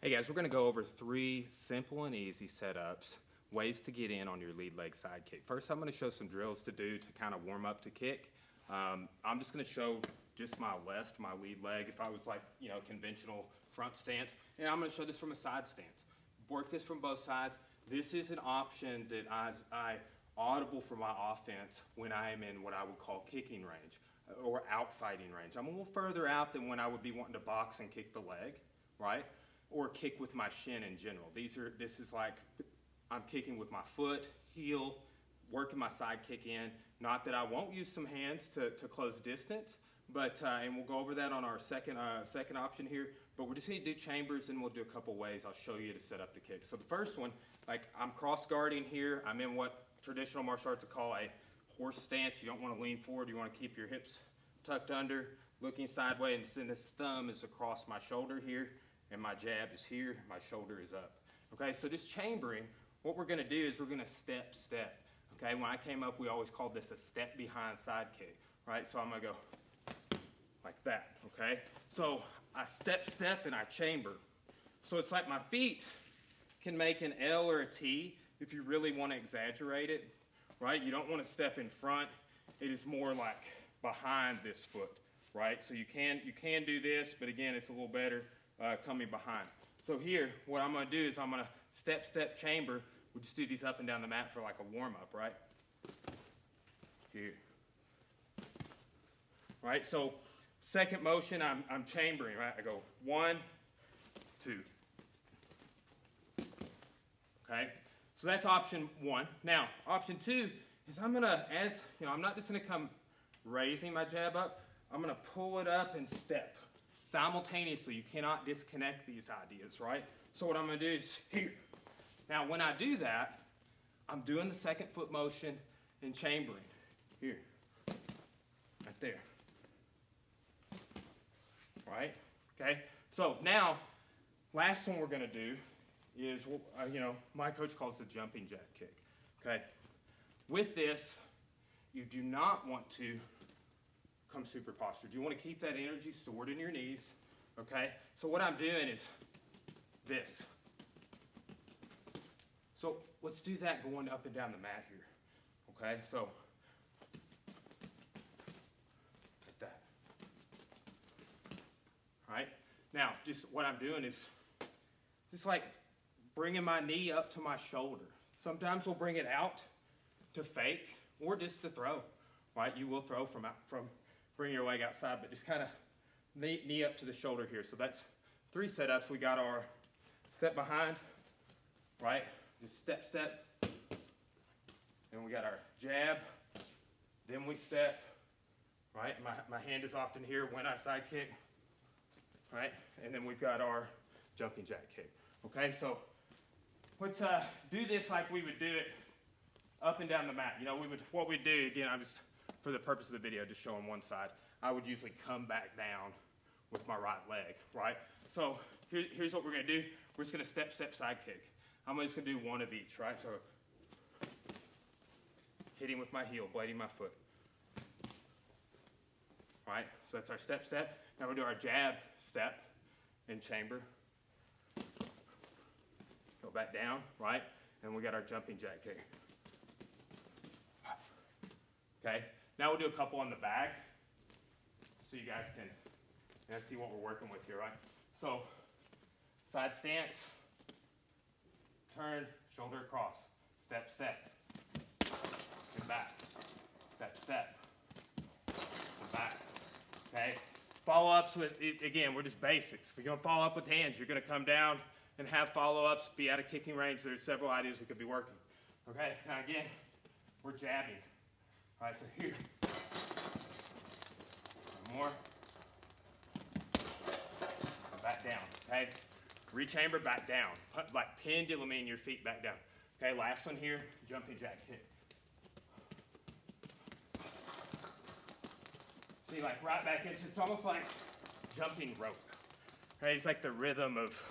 Hey guys, we're going to go over 3 simple and easy setups, ways to get in on your lead leg side kick. First, I'm going to show some drills to do to kind of warm up to kick. I'm just going to show just my lead leg, if I was like, conventional front stance. And I'm going to show this from a side stance. Work this from both sides. This is an option that I audible for my offense when I am in what I would call kicking range or out fighting range. I'm a little further out than when I would be wanting to box and kick the leg, right? Or kick with my shin in general. This is like I'm kicking with my foot, heel, working my side kick in. Not that I won't use some hands to close distance, but and we'll go over that on our second option here. But we're just going to do chambers, and we'll do a couple ways. I'll show you to set up the kick. So the first one, like I'm cross guarding here. I'm in what traditional martial arts would call a horse stance. You don't want to lean forward. You want to keep your hips tucked under, looking sideways, and then this thumb is across my shoulder here. And my jab is here, my shoulder is up. Okay, so this chambering, what we're gonna do is we're gonna step. Okay, when I came up, we always called this a step behind side kick, right? So I'm gonna go like that, okay? So I step, and I chamber. So it's like my feet can make an L or a T if you really wanna exaggerate it, right? You don't wanna step in front. It is more like behind this foot, right? So you can do this, but again, it's a little better coming behind. So here, what I'm going to do is I'm going to step, chamber. We'll just do these up and down the mat for like a warm-up, right? Here. Right, so second motion, I'm chambering, right? I go 1, 2. Okay, so that's option 1. Now, option 2 is I'm going to, I'm not just going to come raising my jab up. I'm going to pull it up and step. Simultaneously, you cannot disconnect these ideas, right? So what I'm going to do is here. Now, when I do that, I'm doing the second foot motion and chambering. Here. Right there. Right? Okay? So now, last one we're going to do is, my coach calls the jumping jack kick. Okay? With this, you do not want to come super postured. You want to keep that energy stored in your knees, okay? So what I'm doing is this. So let's do that going up and down the mat here, okay? So like that. All right? Now, just what I'm doing is just like bringing my knee up to my shoulder. Sometimes we'll bring it out to fake or just to throw, right? You will throw from bring your leg outside, but just kind of knee up to the shoulder here. So that's 3 setups. We got our step behind, right? Just step. Then we got our jab. Then we step, right? My hand is often here when I side kick, right? And then we've got our jumping jack kick. Okay, so let's do this like we would do it up and down the mat. What we'd do, again, I'm just, for the purpose of the video, just showing one side, I would usually come back down with my right leg, right? So here's what we're going to do. We're just going to step, side kick. I'm just going to do one of each, right? So hitting with my heel, blading my foot. Right? So that's our step. Now we'll do our jab, step, and chamber. Go back down, right? And we got our jumping jack kick. Okay? Now we'll do a couple on the back so you guys can see what we're working with here, right? So, side stance, turn, shoulder across, step, and back, step, and back, okay? Follow-ups with, again, we're just basics. We're going to follow up with hands. You're going to come down and have follow-ups, be out of kicking range. There's several ideas we could be working, okay? Now again, we're jabbing. All right, so here, one more, back down, okay? Rechamber, back down, like penduluming your feet back down. Okay, last one here, jumping jack kick. See, like right back into, it's almost like jumping rope, right? It's like the rhythm of,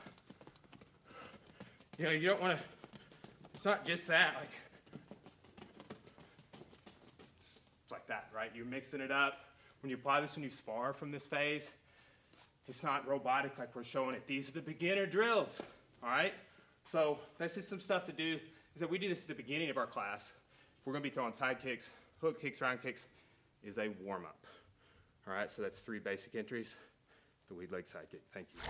you don't want to, it's not just that, like, it's like that, right? You're mixing it up. When you apply this and you spar from this phase, It's not robotic like we're showing it. These are the beginner drills, all right? So that's just some stuff to do, is that we do this at the beginning of our class. If we're gonna be throwing side kicks, hook kicks, round kicks, is a warm-up. All right, so that's 3 basic entries, the lead leg side kick. Thank you.